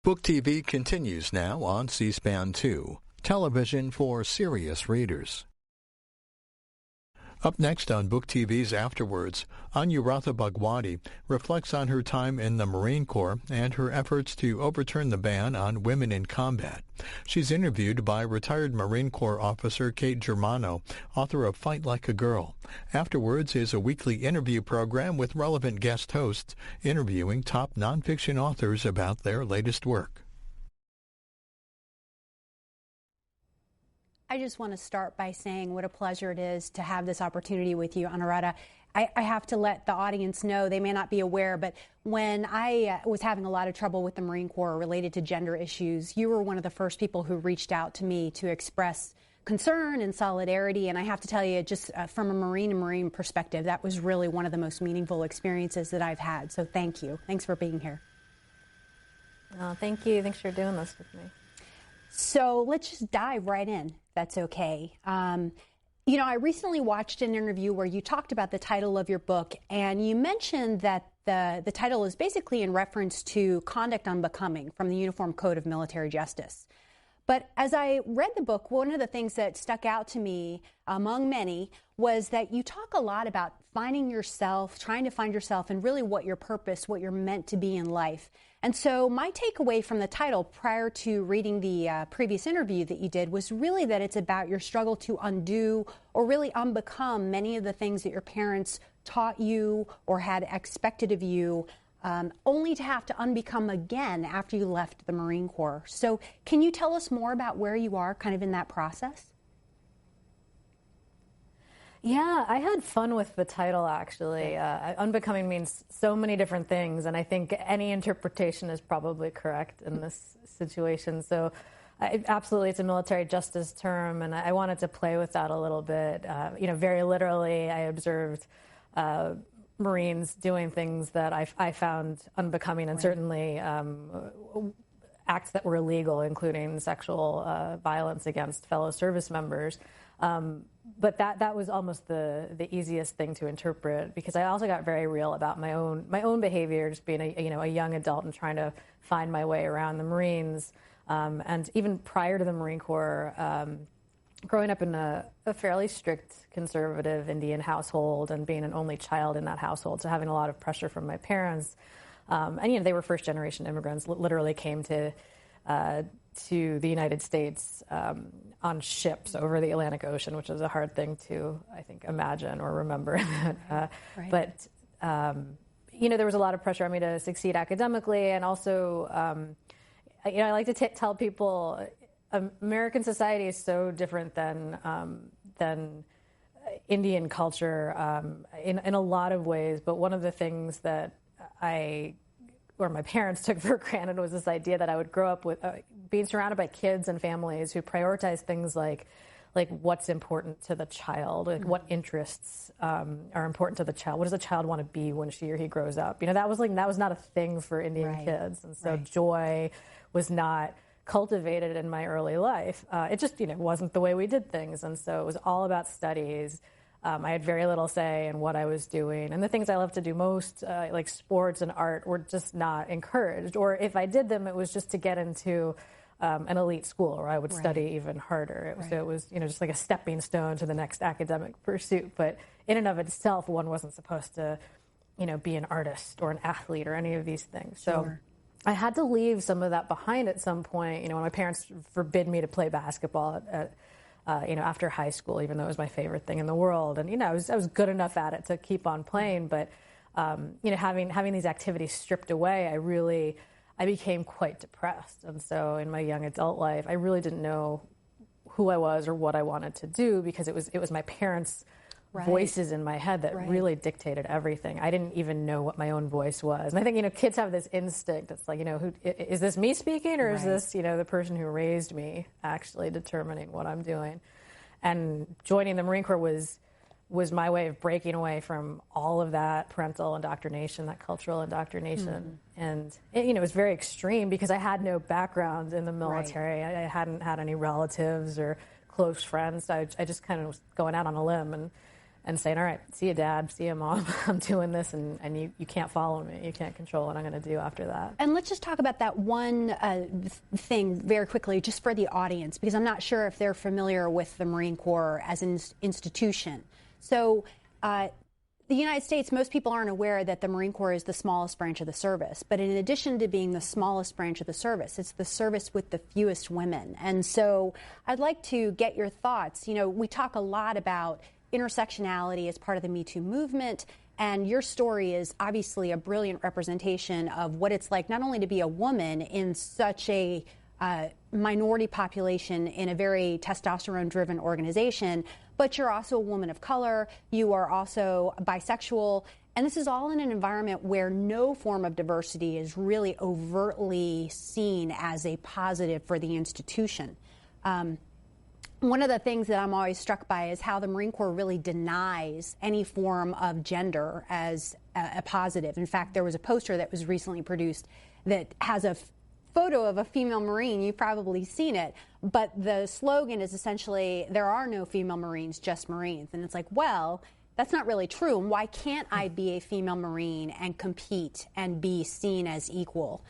Book TV continues now on C-SPAN 2, television for serious readers. Up next on Book TV's Afterwards, Anuradha Bhagwati reflects on her time in the Marine Corps and her efforts to overturn the ban on women in combat. She's interviewed by retired Marine Corps officer Kate Germano, author of Fight Like a Girl. Afterwards is a weekly interview program with relevant guest hosts interviewing top nonfiction authors about their latest work. I just want to start by saying what a pleasure it is to have this opportunity with you, Anuradha. I have to let the audience know, they may not be aware, but when I was having a lot of trouble with the Marine Corps related to gender issues, you were one of the first people who reached out to me to express concern and solidarity. And I have to tell you, just from a Marine perspective, that was really one of the most meaningful experiences that I've had. So thank you. Thanks for being here. Oh, thank you. Thanks for doing this with me. So let's just dive right in, if that's okay. You know, I recently watched an interview where you talked about the title of your book, and you mentioned that the title is basically in reference to Conduct Unbecoming from the Uniform Code of Military Justice. But as I read the book, one of the things that stuck out to me, among many, was that you talk a lot about finding yourself, trying to find yourself, and really what your purpose, what you're meant to be in life. And so my takeaway from the title prior to reading the previous interview that you did was really that it's about your struggle to undo or really unbecome many of the things that your parents taught you or had expected of you, only to have to unbecome again after you left the Marine Corps. So can you tell us more about where you are kind of in that process? Yeah, I had fun with the title, actually. Unbecoming means so many different things, and I think any interpretation is probably correct in this situation. So absolutely, it's a military justice term, and I wanted to play with that a little bit. You know, very literally, I observed Marines doing things that I found unbecoming, and certainly acts that were illegal, including sexual violence against fellow service members. But that was almost the easiest thing to interpret, because I also got very real about my own behavior, just being a young adult and trying to find my way around the Marines. And even prior to the Marine Corps, growing up in a fairly strict conservative Indian household and being an only child in that household, so having a lot of pressure from my parents. And they were first generation immigrants, literally came to the United States on ships over the Atlantic Ocean, which is a hard thing to, I think, imagine or remember. Right. But, there was a lot of pressure on me to succeed academically. And also, I like to tell people American society is so different than Indian culture in a lot of ways. But one of the things that my parents took for granted was this idea that I would grow up with being surrounded by kids and families who prioritize things like what's important to the child, like what interests are important to the child. What does the child want to be when she or he grows up? That was not a thing for Indian kids, and so joy was not cultivated in my early life. It just wasn't the way we did things, and so it was all about studies. I had very little say in what I was doing, and the things I loved to do most, like sports and art, were just not encouraged. Or if I did them, it was just to get into an elite school where I would study even harder. So it was, just like a stepping stone to the next academic pursuit. But in and of itself, one wasn't supposed to, be an artist or an athlete or any of these things. So I had to leave some of that behind at some point. When my parents forbid me to play basketball after high school, even though it was my favorite thing in the world. And, I was good enough at it to keep on playing. But, having these activities stripped away, I became quite depressed. And so in my young adult life, I really didn't know who I was or what I wanted to do, because it was my parents' voices in my head that really dictated everything. I didn't even know what my own voice was. And I think, kids have this instinct. It's like, who is this, me speaking, or is this, the person who raised me actually determining what I'm doing? And joining the Marine Corps was my way of breaking away from all of that parental indoctrination, that cultural indoctrination. And it was very extreme because I had no background in the military. I hadn't had any relatives or close friends. I just kind of was going out on a limb and and saying, all right, see you, Dad, see you, Mom, I'm doing this, and you can't follow me. You can't control what I'm going to do after that. And let's just talk about that one thing very quickly, just for the audience, because I'm not sure if they're familiar with the Marine Corps as an institution. So the United States, most people aren't aware that the Marine Corps is the smallest branch of the service. But in addition to being the smallest branch of the service, it's the service with the fewest women. And so I'd like to get your thoughts. You know, we talk a lot about intersectionality as part of the Me Too movement, and your story is obviously a brilliant representation of what it's like not only to be a woman in such a minority population in a very testosterone-driven organization, but you're also a woman of color, you are also bisexual, and this is all in an environment where no form of diversity is really overtly seen as a positive for the institution. One of the things that I'm always struck by is how the Marine Corps really denies any form of gender as a positive. In fact, there was a poster that was recently produced that has a photo of a female Marine. You've probably seen it, but the slogan is essentially, there are no female Marines, just Marines. And it's like, well, that's not really true. And why can't I be a female Marine and compete and be seen as equal?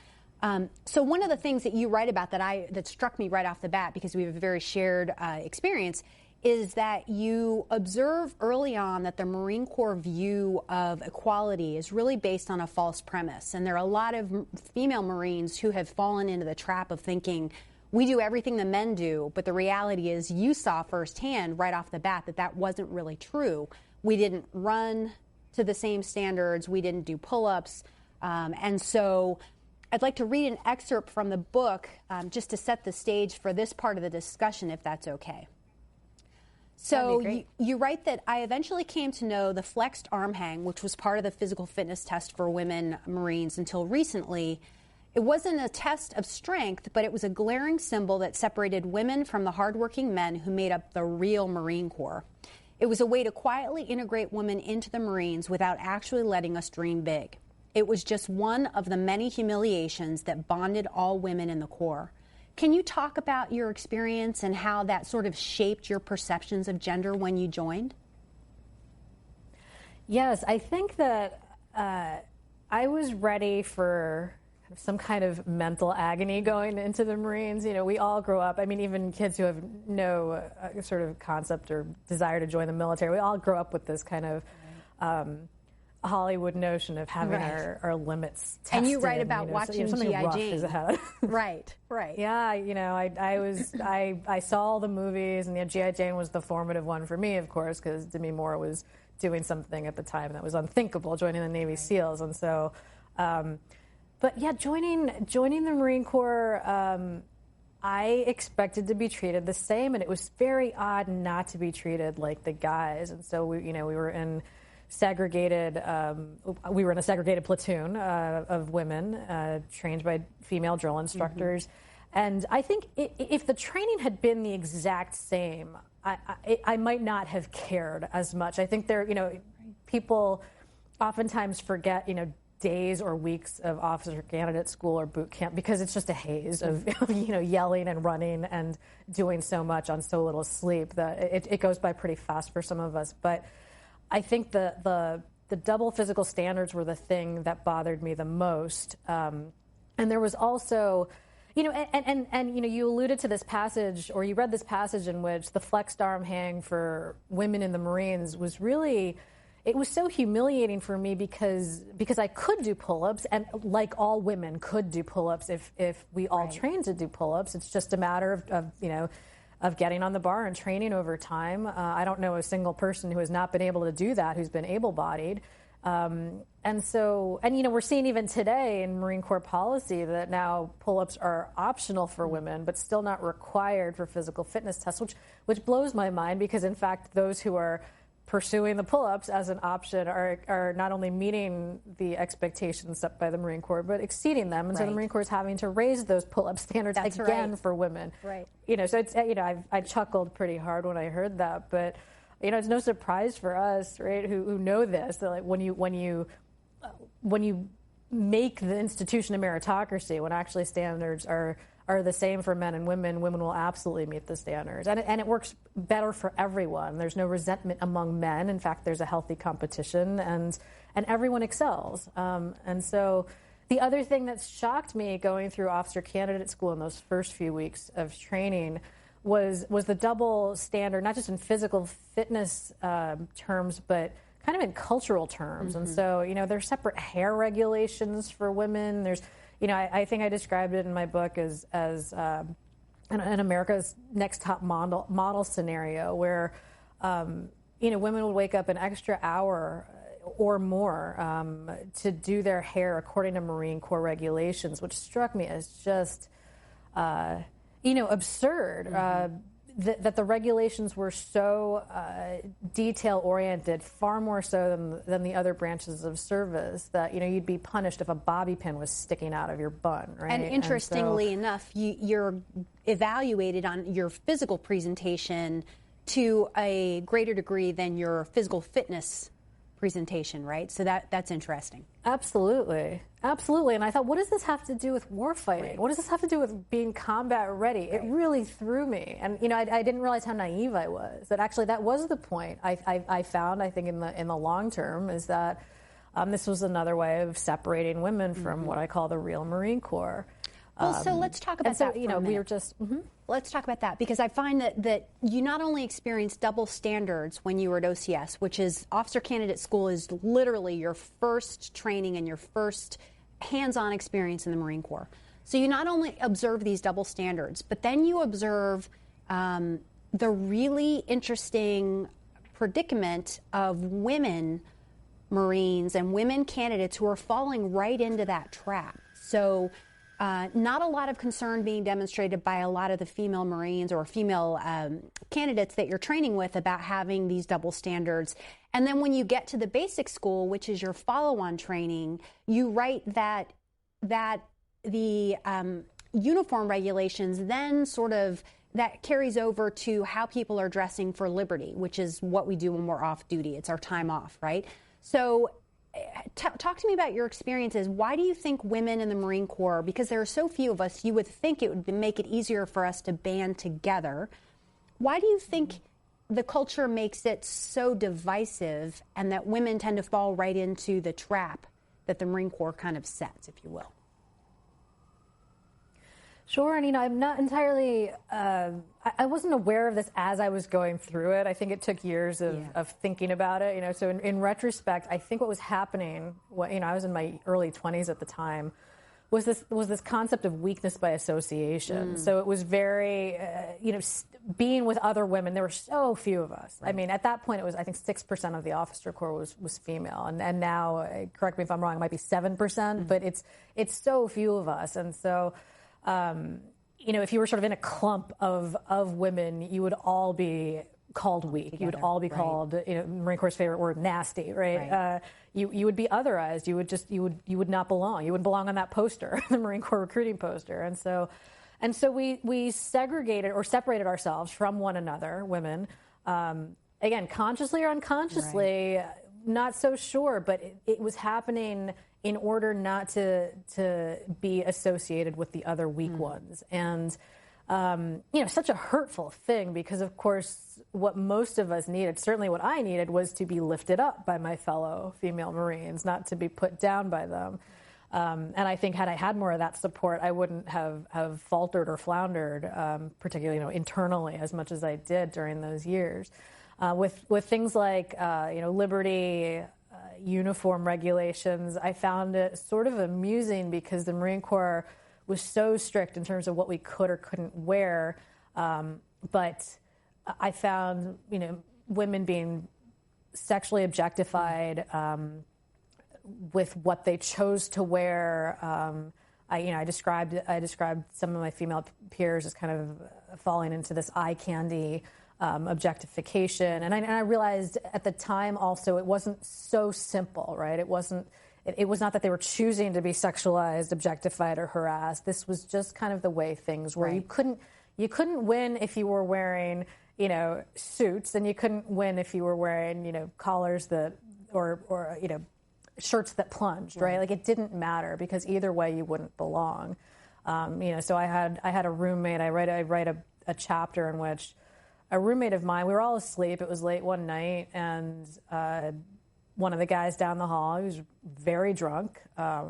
So one of the things that you write about that struck me right off the bat, because we have a very shared experience, is that you observe early on that the Marine Corps view of equality is really based on a false premise. And there are a lot of female Marines who have fallen into the trap of thinking, we do everything the men do, but the reality is you saw firsthand right off the bat that that wasn't really true. We didn't run to the same standards, we didn't do pull-ups, and so I'd like to read an excerpt from the book just to set the stage for this part of the discussion, if that's okay. So you write that I eventually came to know the flexed arm hang, which was part of the physical fitness test for women Marines until recently. It wasn't a test of strength, but it was a glaring symbol that separated women from the hardworking men who made up the real Marine Corps. It was a way to quietly integrate women into the Marines without actually letting us dream big. It was just one of the many humiliations that bonded all women in the Corps. Can you talk about your experience and how that sort of shaped your perceptions of gender when you joined? Yes, I think that I was ready for some kind of mental agony going into the Marines. You know, we all grow up, I mean, even kids who have no sort of concept or desire to join the military, we all grow up with this kind of Hollywood notion of having our limits tested. And you write about watching G.I. Jane. Right. Yeah, you know, I saw all the movies, and G.I. Jane was the formative one for me, of course, because Demi Moore was doing something at the time that was unthinkable, joining the Navy SEALs. And so, but yeah, joining the Marine Corps, I expected to be treated the same, and it was very odd not to be treated like the guys. And so we were in we were in a segregated platoon of women trained by female drill instructors. Mm-hmm. And I think if the training had been the exact same, I might not have cared as much. I think people oftentimes forget, days or weeks of officer candidate school or boot camp because it's just a haze of yelling and running and doing so much on so little sleep that it goes by pretty fast for some of us. But I think the double physical standards were the thing that bothered me the most. And there was also, you alluded to this passage, or you read this passage in which the flexed arm hang for women in the Marines was really, it was so humiliating for me because I could do pull-ups, and like all women could do pull-ups if we all trained to do pull-ups. It's just a matter of getting on the bar and training over time. I don't know a single person who has not been able to do that, who's been able-bodied. And we're seeing even today in Marine Corps policy that now pull-ups are optional for women, but still not required for physical fitness tests, which blows my mind because, in fact, those who are pursuing the pull-ups as an option are not only meeting the expectations set by the Marine Corps, but exceeding them. And so the Marine Corps is having to raise those pull-up standards again for women. Right. So it's, I chuckled pretty hard when I heard that, but, it's no surprise for us, right, who know this, that like when you make the institution a meritocracy when actually standards are the same for men and women. Women will absolutely meet the standards. And it works better for everyone. There's no resentment among men. In fact, there's a healthy competition, and everyone excels. And so the other thing that shocked me going through officer candidate school in those first few weeks of training was the double standard, not just in physical fitness terms, but kind of in cultural terms. And so, there's separate hair regulations for women. There's, I think I described it in my book as an America's Next Top Model scenario where, women would wake up an extra hour or more to do their hair according to Marine Corps regulations, which struck me as just, absurd. That the regulations were so detail-oriented, far more so than the other branches of service, that you'd be punished if a bobby pin was sticking out of your bun, right? And interestingly enough, you're evaluated on your physical presentation to a greater degree than your physical fitness presentation, right? So that's interesting. Absolutely. And I thought, what does this have to do with warfighting? Right. What does this have to do with being combat ready? Right. It really threw me. And, I didn't realize how naive I was. That actually that was the point I found, I think, in the long term, is that this was another way of separating women from what I call the real Marine Corps. Well, so let's talk about that. We were just. Let's talk about that, because I find that you not only experienced double standards when you were at OCS, which is officer candidate school, is literally your first training and your first hands-on experience in the Marine Corps. So you not only observe these double standards, but then you observe the really interesting predicament of women Marines and women candidates who are falling right into that trap. So not a lot of concern being demonstrated by a lot of the female Marines or female candidates that you're training with about having these double standards. And then when you get to the basic school, which is your follow-on training, you write that the uniform regulations then sort of that carries over to how people are dressing for liberty, which is what we do when we're off duty. It's our time off, right? So talk to me about your experiences. Why do you think women in the Marine Corps, because there are so few of us, you would think it would make it easier for us to band together. Why do you think the culture makes it so divisive and that women tend to fall right into the trap that the Marine Corps kind of sets, if you will? Sure, and I'm not entirely, I wasn't aware of this as I was going through it. I think it took years of thinking about it, so in retrospect, I think what was happening, I was in my early 20s at the time, was this concept of weakness by association. So it was very, being with other women, there were so few of us. Right. I mean, at that point, it was, I think, 6% of the officer corps was female. And now, correct me if I'm wrong, it might be 7%, but it's so few of us. And so, if you were sort of in a clump of women, you would all be called weak. Together. You would all be called, Marine Corps' favorite word, nasty, right? You would be otherized. You would not belong. You wouldn't belong on that poster, the Marine Corps recruiting poster. And so we segregated or separated ourselves from one another, women, again, consciously or unconsciously, not so sure, but it was happening in order not to be associated with the other weak ones. And, such a hurtful thing, because, of course, what most of us needed, certainly what I needed, was to be lifted up by my fellow female Marines, not to be put down by them. And I think had I had more of that support, I wouldn't have faltered or floundered, particularly, internally, as much as I did during those years. With things like, liberty, uniform regulations, I found it sort of amusing because the Marine Corps was so strict in terms of what we could or couldn't wear. But I found, women being sexually objectified with what they chose to wear. I described some of my female peers as kind of falling into this eye candy objectification. And I realized at the time also it wasn't so simple, right? It was not that they were choosing to be sexualized, objectified, or harassed. This was just kind of the way things were. Right. You couldn't win if you were wearing, suits, and you couldn't win if you were wearing, collars that or shirts that plunged, right? Like it didn't matter because either way you wouldn't belong. So I had a roommate. I write a chapter in which a roommate of mine, we were all asleep. It was late one night, and one of the guys down the hall, he was very drunk,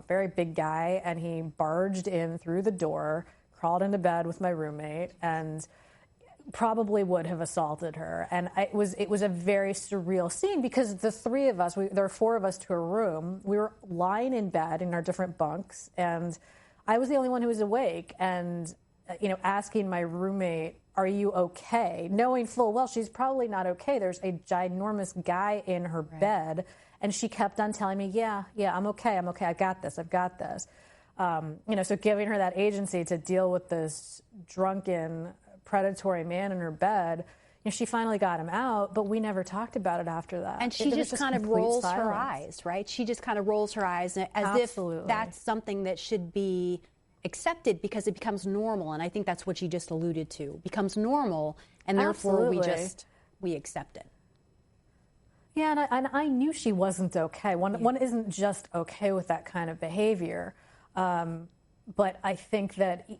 very big guy, and he barged in through the door, crawled into bed with my roommate, and probably would have assaulted her. And it was a very surreal scene because the three of us, there were four of us to a room. We were lying in bed in our different bunks, and I was the only one who was awake. And asking my roommate, "Are you okay?" Knowing full well she's probably not okay. There's a ginormous guy in her bed, and she kept on telling me, "Yeah, I'm okay. I got this. So giving her that agency to deal with this drunken, predatory man in her bed, she finally got him out, but we never talked about it after that. And she just kind of rolls her eyes, right? She just kind of rolls her eyes as Absolutely. if that's something that should be accepted because it becomes normal. And I think that's what you just alluded to. Becomes normal, and therefore Absolutely. we accept it. Yeah, and I knew she wasn't okay. One isn't just okay with that kind of behavior. But I think that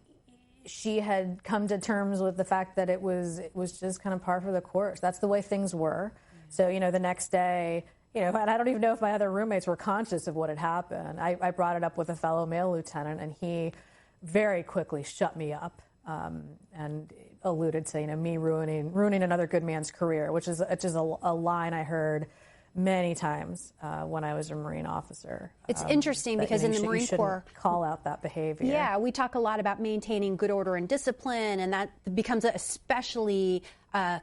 she had come to terms with the fact that it was just kind of par for the course. That's the way things were. So, the next day, and I don't even know if my other roommates were conscious of what had happened. I brought it up with a fellow male lieutenant, and he very quickly shut me up and alluded to, me ruining another good man's career, which is a line I heard many times when I was a Marine officer. It's interesting because in the Marine Corps, call out that behavior. Yeah, we talk a lot about maintaining good order and discipline, and that becomes an especially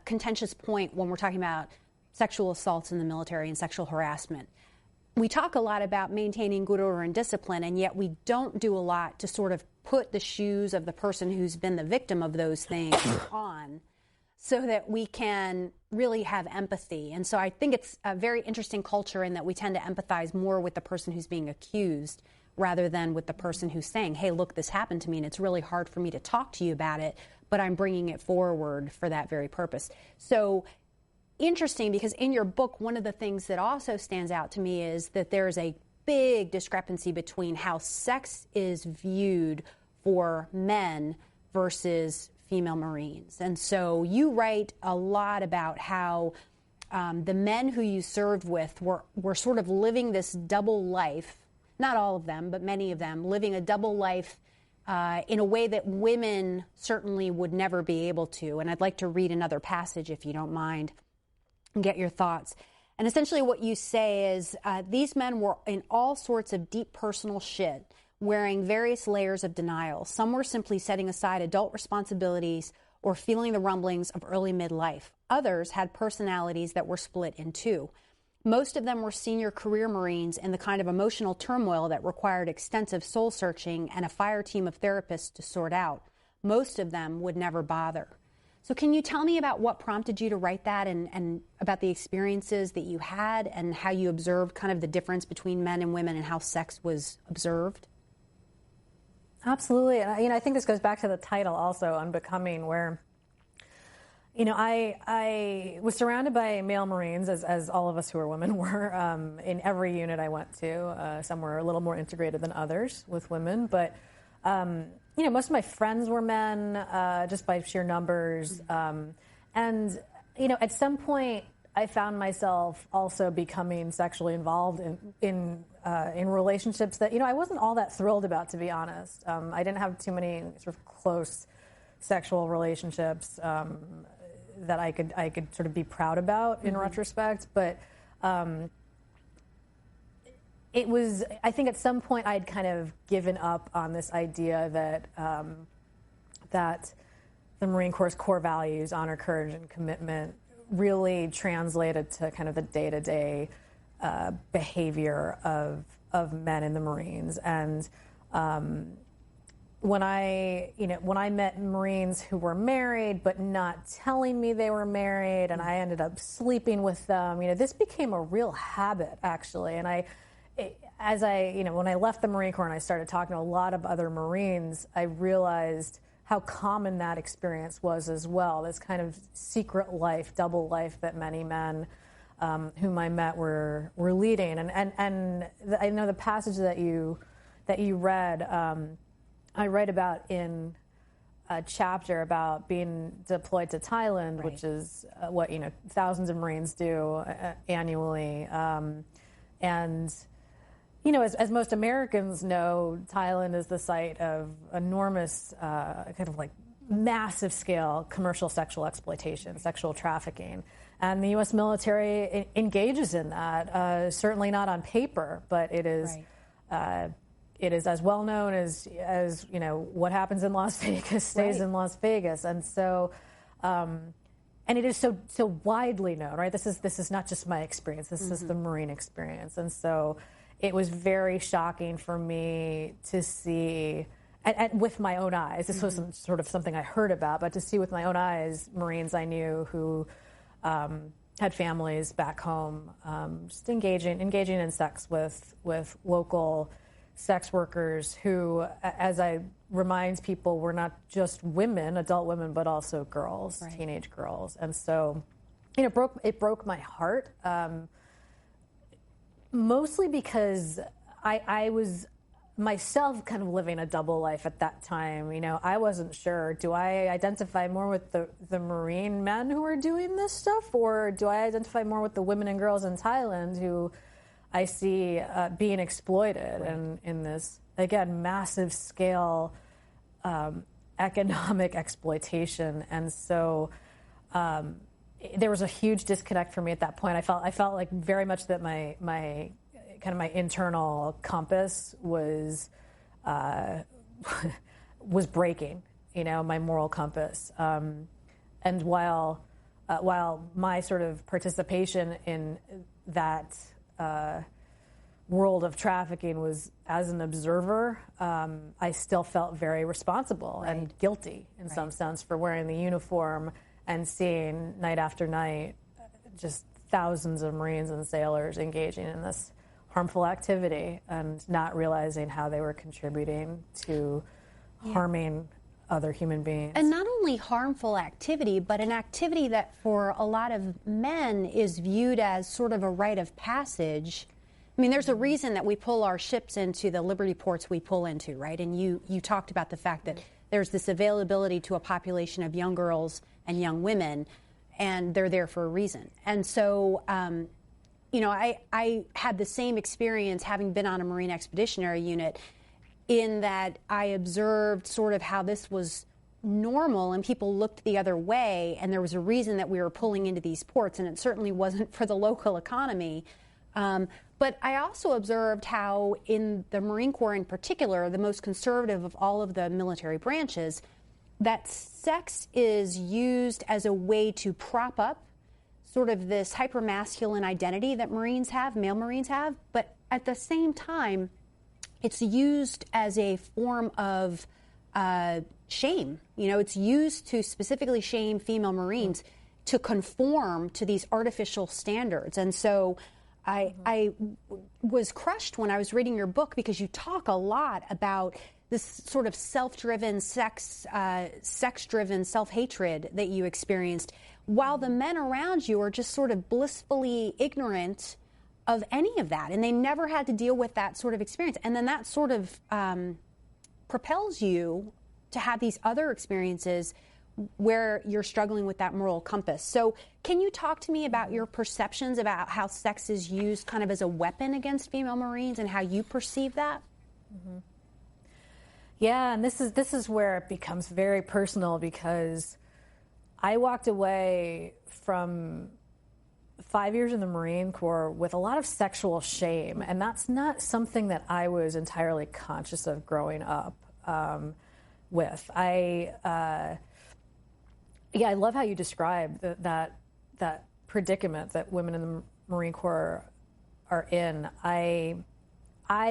contentious point when we're talking about sexual assaults in the military and sexual harassment. We talk a lot about maintaining good order and discipline, and yet we don't do a lot to sort of put the shoes of the person who's been the victim of those things on, so that we can really have empathy. And so I think it's a very interesting culture in that we tend to empathize more with the person who's being accused rather than with the person who's saying, "Hey, look, this happened to me, and it's really hard for me to talk to you about it, but I'm bringing it forward for that very purpose." So interesting, because in your book, one of the things that also stands out to me is that there's a big discrepancy between how sex is viewed for men versus female Marines. And so you write a lot about how the men who you served with were sort of living this double life, not all of them, but many of them, living a double life in a way that women certainly would never be able to. And I'd like to read another passage, if you don't mind, and get your thoughts. And essentially what you say is these men were in all sorts of deep personal shit, wearing various layers of denial. Some were simply setting aside adult responsibilities or feeling the rumblings of early midlife. Others had personalities that were split in two. Most of them were senior career Marines in the kind of emotional turmoil that required extensive soul searching and a fire team of therapists to sort out. Most of them would never bother. So can you tell me about what prompted you to write that and about the experiences that you had and how you observed kind of the difference between men and women and how sex was observed? Absolutely. And I think this goes back to the title also, Unbecoming, where, I was surrounded by male Marines, as all of us who are women were, in every unit I went to. Some were a little more integrated than others with women. But, most of my friends were men, just by sheer numbers. And at some point, I found myself also becoming sexually involved in relationships that I wasn't all that thrilled about, to be honest. I didn't have too many sort of close sexual relationships that I could sort of be proud about in retrospect. But it was, I think, at some point I'd kind of given up on this idea that the Marine Corps' core values, honor, courage, and commitment, really translated to kind of the day-to-day behavior of men in the Marines. And when I met Marines who were married but not telling me they were married, and I ended up sleeping with them, this became a real habit, actually. And when I left the Marine Corps and I started talking to a lot of other Marines, I realized how common that experience was as well, this kind of secret life, double life that many men whom I met were leading. And I know the passage that you read, I write about in a chapter about being deployed to Thailand, right, which is what thousands of Marines do annually, and as most Americans know, Thailand is the site of enormous kind of like massive scale commercial sexual exploitation, sexual trafficking, and the U.S. military engages in that. Certainly not on paper, but it is. Right. It is as well known as what happens in Las Vegas stays in Las Vegas, and so, and it is so widely known, right? This is not just my experience. This is the Marine experience, and so it was very shocking for me to see, and with my own eyes. This wasn't sort of something I heard about, but to see with my own eyes Marines I knew who had families back home, just engaging in sex with local sex workers who, as I remind people, were not just women, adult women, but also girls, right, teenage girls. And so, it broke my heart, mostly because I was myself kind of living a double life at that time. I wasn't sure, do I identify more with the Marine men who are doing this stuff, or do I identify more with the women and girls in Thailand who I see being exploited in this, again, massive scale economic exploitation. And so there was a huge disconnect for me at that point. I felt like very much that my kind of my internal compass was breaking, my moral compass. And while my sort of participation in that world of trafficking was as an observer, I still felt very responsible, right, and guilty in, right, some sense for wearing the uniform and seeing night after night just thousands of Marines and sailors engaging in this harmful activity and not realizing how they were contributing to harming other human beings. And not only harmful activity, but an activity that for a lot of men is viewed as sort of a rite of passage. I mean, there's a reason that we pull our ships into the Liberty ports we pull into, right? And you talked about the fact that there's this availability to a population of young girls and young women, and they're there for a reason. And so, I had the same experience having been on a Marine Expeditionary Unit, in that I observed sort of how this was normal and people looked the other way, and there was a reason that we were pulling into these ports, and it certainly wasn't for the local economy. But I also observed how in the Marine Corps in particular, the most conservative of all of the military branches, that sex is used as a way to prop up sort of this hyper-masculine identity that Marines have, male Marines have, but at the same time, it's used as a form of shame. It's used to specifically shame female Marines to conform to these artificial standards. And so I was crushed when I was reading your book, because you talk a lot about this sort of self-driven, sex-driven self-hatred that you experienced, while the men around you are just sort of blissfully ignorant of any of that, and they never had to deal with that sort of experience. And then that sort of propels you to have these other experiences where you're struggling with that moral compass. So can you talk to me about your perceptions about how sex is used kind of as a weapon against female Marines and how you perceive that? Mm-hmm. Yeah, and this is where it becomes very personal, because I walked away from 5 years in the Marine Corps with a lot of sexual shame, and that's not something that I was entirely conscious of growing up with. I love how you describe that predicament that women in the Marine Corps are in. I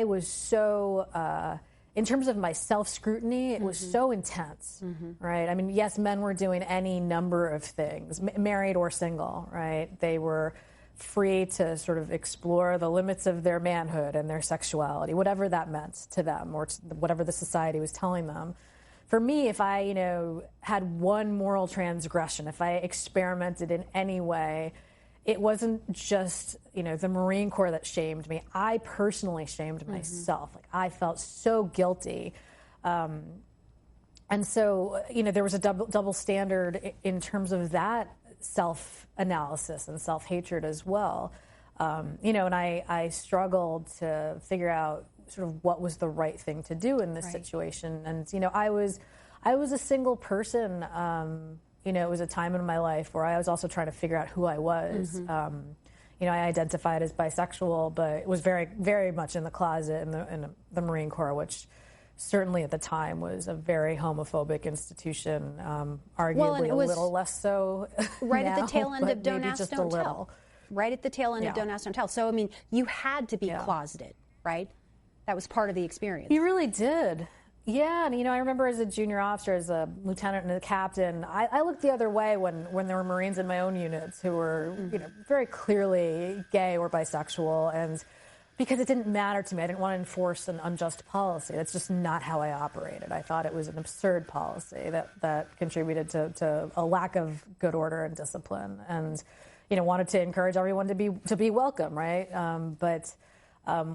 was so, in terms of my self-scrutiny, it was so intense, right? I mean, yes, men were doing any number of things, married or single, right? They were free to sort of explore the limits of their manhood and their sexuality, whatever that meant to them, or whatever the society was telling them. For me, if I, had one moral transgression, if I experimented in any way, it wasn't just, the Marine Corps that shamed me. I personally shamed myself. Like, I felt so guilty. And so, there was a double standard in terms of that self-analysis and self-hatred as well. And I struggled to figure out sort of what was the right thing to do in this situation. And, I was a single person. It was a time in my life where I was also trying to figure out who I was. I identified as bisexual, but it was very, very much in the closet in the Marine Corps, which certainly at the time was a very homophobic institution, arguably a little less so right now, at the tail end of Don't maybe Ask, just Don't a little. Tell. Right at the tail end of Don't Ask, Don't Tell. So, I mean, you had to be closeted, right? That was part of the experience. You really did. Yeah, and I remember as a junior officer, as a lieutenant and a captain, I looked the other way when there were Marines in my own units who were, very clearly gay or bisexual, and because it didn't matter to me. I didn't want to enforce an unjust policy. That's just not how I operated. I thought it was an absurd policy that contributed to a lack of good order and discipline, and wanted to encourage everyone to be welcome, right? But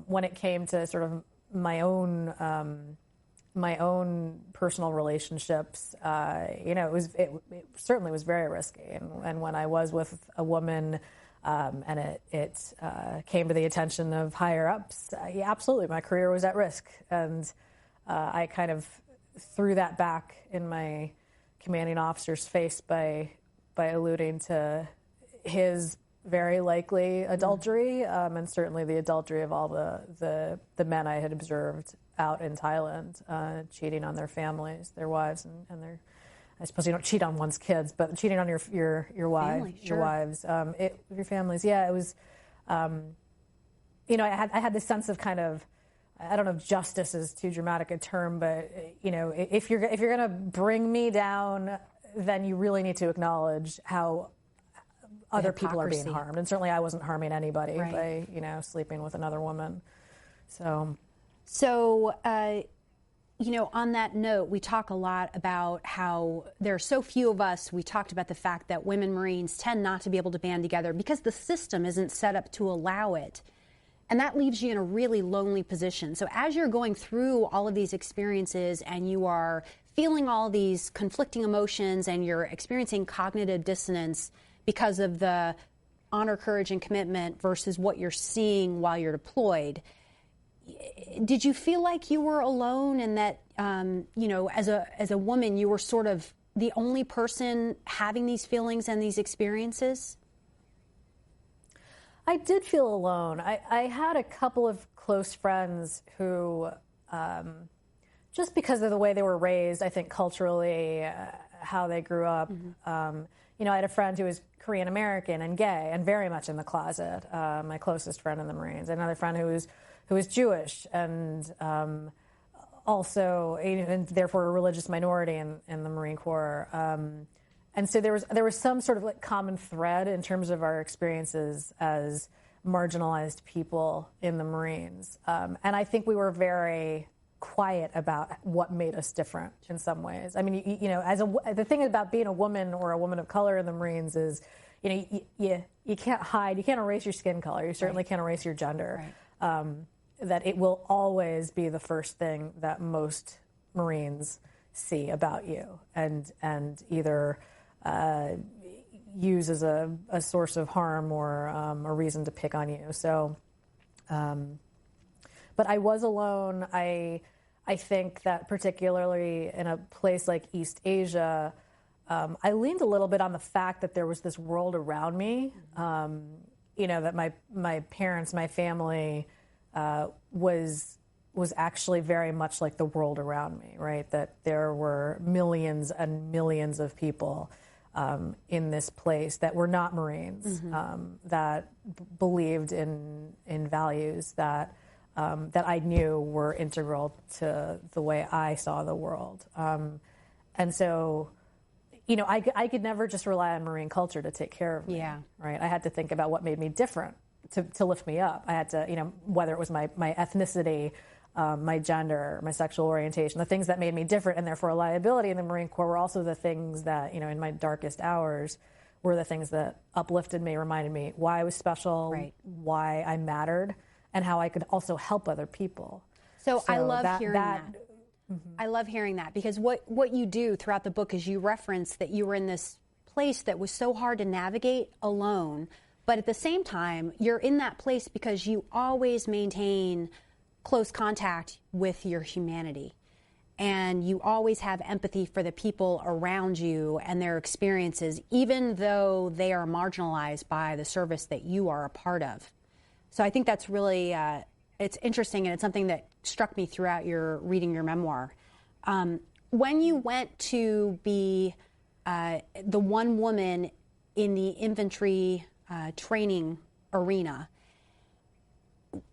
when it came to sort of my own personal relationships, it certainly was very risky. And when I was with a woman, and it came to the attention of higher ups, absolutely, my career was at risk. And I kind of threw that back in my commanding officer's face by alluding to his very likely adultery, and certainly the adultery of all the men I had observed out in Thailand, cheating on their families, their wives, and their. I suppose you don't cheat on one's kids, but cheating on your wives, Family, sure. your wives, your families. Yeah, it was. I had this sense of kind of, I don't know if justice is too dramatic a term, but if you're going to bring me down, then you really need to acknowledge how other people are being harmed, and certainly I wasn't harming anybody by sleeping with another woman. So, on that note, we talk a lot about how there are so few of us. We talked about the fact that women Marines tend not to be able to band together because the system isn't set up to allow it. And that leaves you in a really lonely position. So as you're going through all of these experiences and you are feeling all these conflicting emotions and you're experiencing cognitive dissonance because of the honor, courage, and commitment versus what you're seeing while you're deployed, did you feel like you were alone and that, as a woman, you were sort of the only person having these feelings and these experiences? I did feel alone. I had a couple of close friends who, just because of the way they were raised, I think culturally, how they grew up, I had a friend who was Korean American and gay and very much in the closet, my closest friend in the Marines. Another friend who was Jewish and also, and therefore a religious minority in the Marine Corps. And so there was some sort of like common thread in terms of our experiences as marginalized people in the Marines. And I think we were very quiet about what made us different in some ways. I mean, the thing about being a woman or a woman of color in the Marines is, you can't hide, you can't erase your skin color. You certainly can't erase your gender. Right. That it will always be the first thing that most Marines see about you and either use as a source of harm or a reason to pick on you. So, but I was alone. I think that particularly in a place like East Asia, I leaned a little bit on the fact that there was this world around me, that my parents, my family, was actually very much like the world around me, right? That there were millions and millions of people in this place that were not Marines, that believed in values that I knew were integral to the way I saw the world. And so, I could never just rely on Marine culture to take care of me, right? I had to think about what made me different to lift me up. I had to, whether it was my ethnicity, my gender, my sexual orientation, the things that made me different and therefore a liability in the Marine Corps were also the things that, in my darkest hours were the things that uplifted me, reminded me why I was special, Right. why I mattered, and how I could also help other people. So I love hearing that. Mm-hmm. I love hearing that, because what you do throughout the book is you reference that you were in this place that was so hard to navigate alone, but at the same time, you're in that place because you always maintain close contact with your humanity. And you always have empathy for the people around you and their experiences, even though they are marginalized by the service that you are a part of. So I think that's really, it's interesting, and it's something that struck me throughout reading your memoir. When you went to be the one woman in the infantry training arena,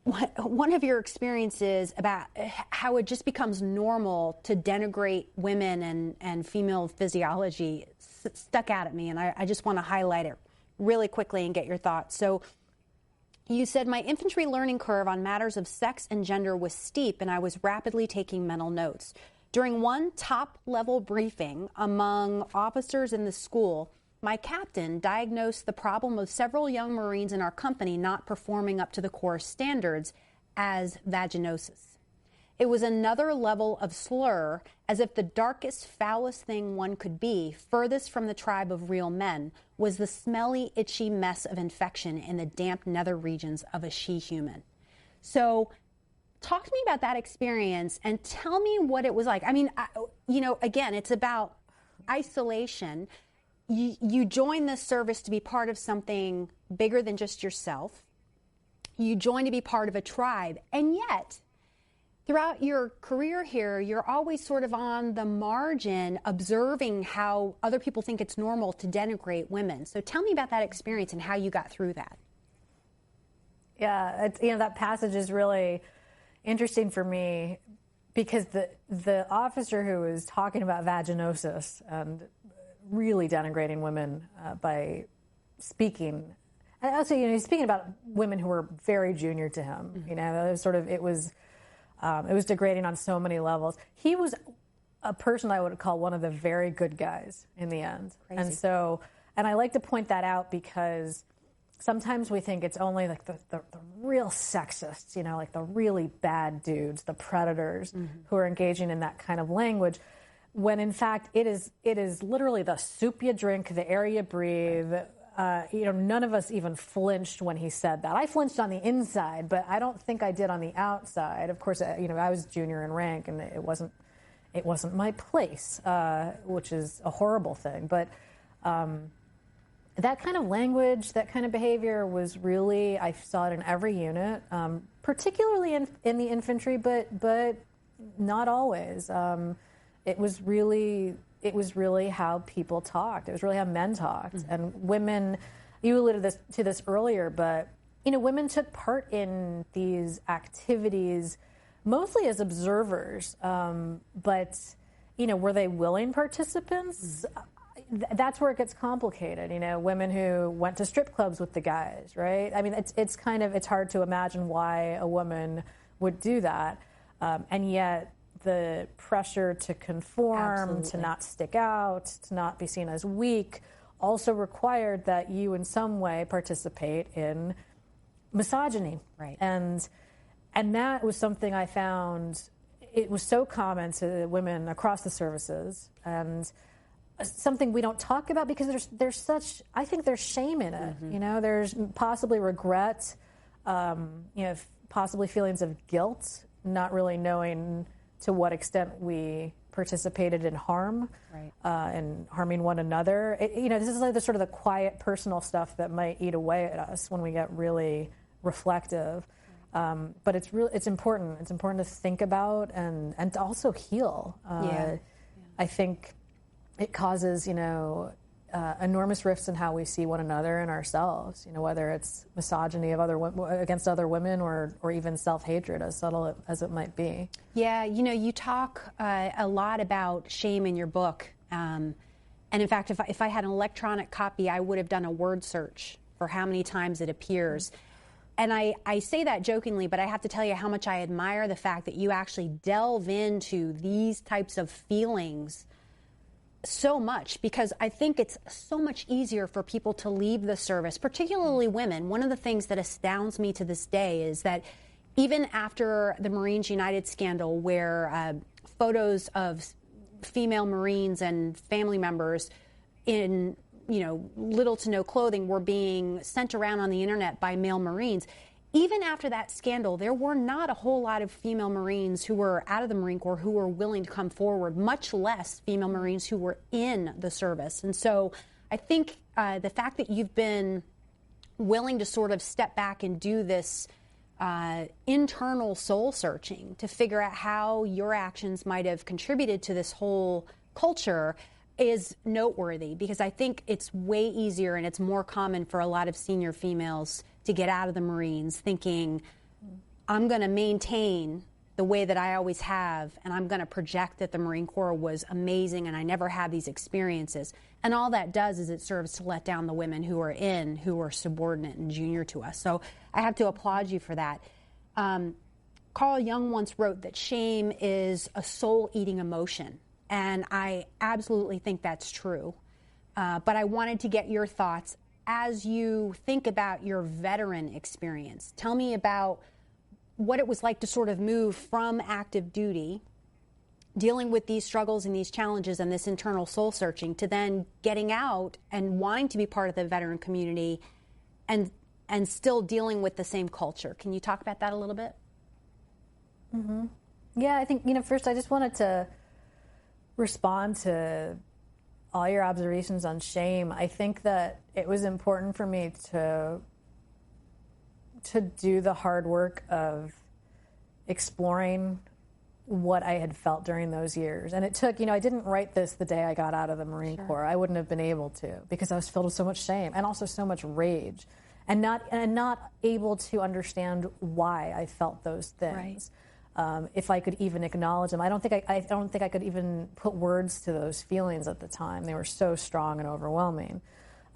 one of your experiences about how it just becomes normal to denigrate women and female physiology stuck out at me, and I just want to highlight it really quickly and get your thoughts. So you said, my infantry learning curve on matters of sex and gender was steep, and I was rapidly taking mental notes. During one top-level briefing among officers in the school, my captain diagnosed the problem of several young Marines in our company not performing up to the Corps standards as vaginosis. It was another level of slur, as if the darkest, foulest thing one could be, furthest from the tribe of real men, was the smelly, itchy mess of infection in the damp nether regions of a she-human. So talk to me about that experience and tell me what it was like. I mean, again, it's about isolation. You join this service to be part of something bigger than just yourself. You join to be part of a tribe. And yet, throughout your career here, you're always sort of on the margin, observing how other people think it's normal to denigrate women. So tell me about that experience and how you got through that. Yeah, that passage is really interesting for me, because the officer who was talking about vaginosis and really denigrating women by speaking, and also he's speaking about women who were very junior to him. Mm-hmm. It was degrading on so many levels. He was a person I would call one of the very good guys in the end. Crazy. And I like to point that out, because sometimes we think it's only like the real sexists, like the really bad dudes, the predators, mm-hmm. who are engaging in that kind of language, when in fact it is literally the soup you drink, the air you breathe. None of us even flinched when he said that. I flinched on the inside, but I don't think I did on the outside. Of course, I was junior in rank, and it wasn't my place, which is a horrible thing. But that kind of language, that kind of behavior was really, I saw it in every unit, particularly in the infantry, but not always. It was really how people talked. It was really how men talked. Mm-hmm. And women, you alluded to this earlier, but women took part in these activities mostly as observers. But were they willing participants? Mm-hmm. That's where it gets complicated. Women who went to strip clubs with the guys, right? I mean, it's hard to imagine why a woman would do that, and yet the pressure to conform, Absolutely. To not stick out, to not be seen as weak, also required that you in some way participate in misogyny. Right. And that was something I found, it was so common to women across the services, and something we don't talk about because there's such, I think there's shame in it. Mm-hmm. There's possibly regret, possibly feelings of guilt, not really knowing to what extent we participated in harm, right. And harming one another. This is like the sort of the quiet personal stuff that might eat away at us when we get really reflective. But it's important. It's important to think about and to also heal. I think it causes, enormous rifts in how we see one another and ourselves, whether it's misogyny of against other women or even self-hatred, as subtle as it might be. Yeah, you talk a lot about shame in your book. And in fact, if I had an electronic copy, I would have done a word search for how many times it appears. And I say that jokingly, but I have to tell you how much I admire the fact that you actually delve into these types of feelings so much, because I think it's so much easier for people to leave the service, particularly women. One of the things that astounds me to this day is that even after the Marines United scandal, where photos of female Marines and family members in little to no clothing were being sent around on the internet by male Marines, even after that scandal, there were not a whole lot of female Marines who were out of the Marine Corps who were willing to come forward, much less female Marines who were in the service. And so I think the fact that you've been willing to sort of step back and do this internal soul searching to figure out how your actions might have contributed to this whole culture is noteworthy, because I think it's way easier and it's more common for a lot of senior females to get out of the Marines thinking, I'm going to maintain the way that I always have, and I'm going to project that the Marine Corps was amazing and I never had these experiences. And all that does is it serves to let down the women who are subordinate and junior to us. So I have to applaud you for that. Carl Jung once wrote that shame is a soul-eating emotion, and I absolutely think that's true. But I wanted to get your thoughts as you think about your veteran experience. Tell me about what it was like to sort of move from active duty, dealing with these struggles and these challenges and this internal soul searching, to then getting out and wanting to be part of the veteran community and still dealing with the same culture. Can you talk about that a little bit? Mm-hmm. Yeah, I think, first I just wanted to respond to all your observations on shame. I think that it was important for me to do the hard work of exploring what I had felt during those years. And it took, I didn't write this the day I got out of the Marine Corps. I wouldn't have been able to, because I was filled with so much shame and also so much rage, and not able to understand why I felt those things. Right. If I could even acknowledge them. I don't think I could even put words to those feelings at the time. They were so strong and overwhelming.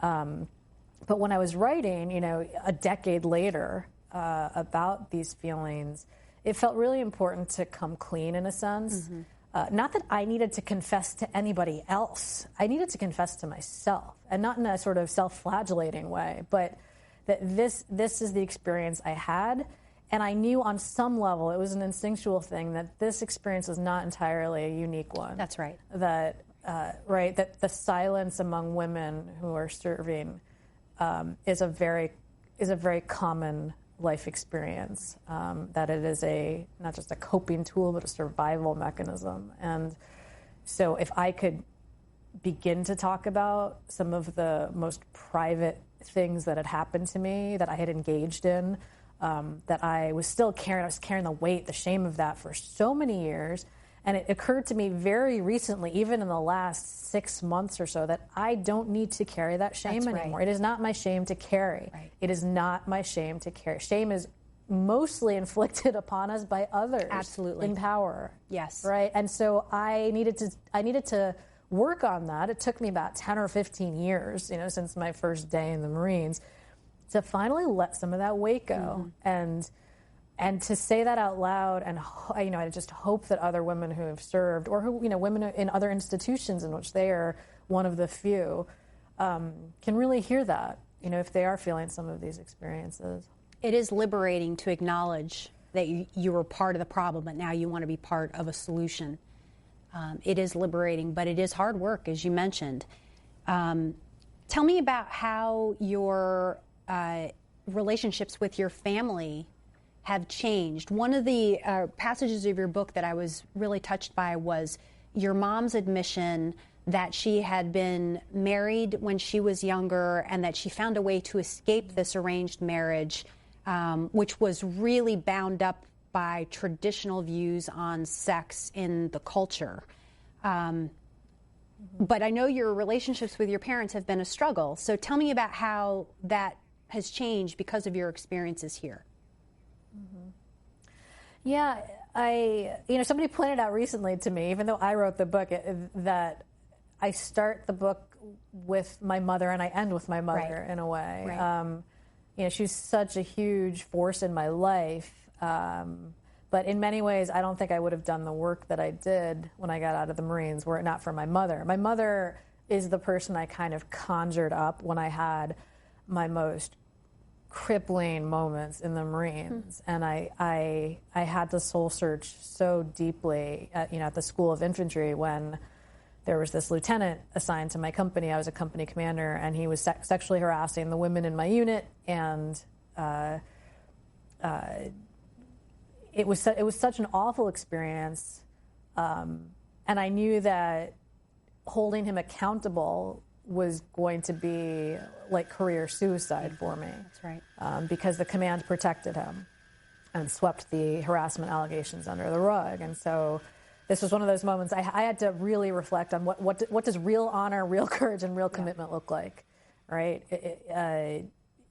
But when I was writing, a decade later, about these feelings, it felt really important to come clean, in a sense. Mm-hmm. Not that I needed to confess to anybody else. I needed to confess to myself, and not in a sort of self-flagellating way, but that this is the experience I had. And I knew on some level, it was an instinctual thing, that this experience was not entirely a unique one. That's right. That the silence among women who are serving is a very common life experience. That it is not just a coping tool, but a survival mechanism. And so, if I could begin to talk about some of the most private things that had happened to me, that I had engaged in, that I was still carrying. I was carrying the weight, the shame of that for so many years. And it occurred to me very recently, even in the last 6 months or so, that I don't need to carry that shame anymore. Right. It is not my shame to carry. Right. It is not my shame to carry. Shame is mostly inflicted upon us by others. Absolutely. In power. Yes. Right. And so I needed to work on that. It took me about 10 or 15 years, since my first day in the Marines, to finally let some of that weight go. Mm-hmm. And to say that out loud, and I just hope that other women who have served, or who women in other institutions in which they are one of the few, can really hear that, if they are feeling some of these experiences. It is liberating to acknowledge that you were part of the problem, but now you want to be part of a solution. It is liberating, but it is hard work, as you mentioned. Tell me about how your relationships with your family have changed. One of the passages of your book that I was really touched by was your mom's admission that she had been married when she was younger, and that she found a way to escape this arranged marriage, which was really bound up by traditional views on sex in the culture. But I know your relationships with your parents have been a struggle. So tell me about how that has changed because of your experiences here. Mm-hmm. Yeah, somebody pointed out recently to me, even though I wrote the book, that I start the book with my mother and I end with my mother, in a way. Right. She's such a huge force in my life, But in many ways, I don't think I would have done the work that I did when I got out of the Marines were it not for my mother. My mother is the person I kind of conjured up when I had my most crippling moments in the Marines. And I had to soul search so deeply at the School of Infantry when there was this lieutenant assigned to my company. I was a company commander, and he was sexually harassing the women in my unit, and it was such an awful experience, and I knew that holding him accountable was going to be like career suicide for me. That's right. Because the command protected him and swept the harassment allegations under the rug. And so this was one of those moments I had to really reflect on what does real honor, real courage, and real commitment look like, right?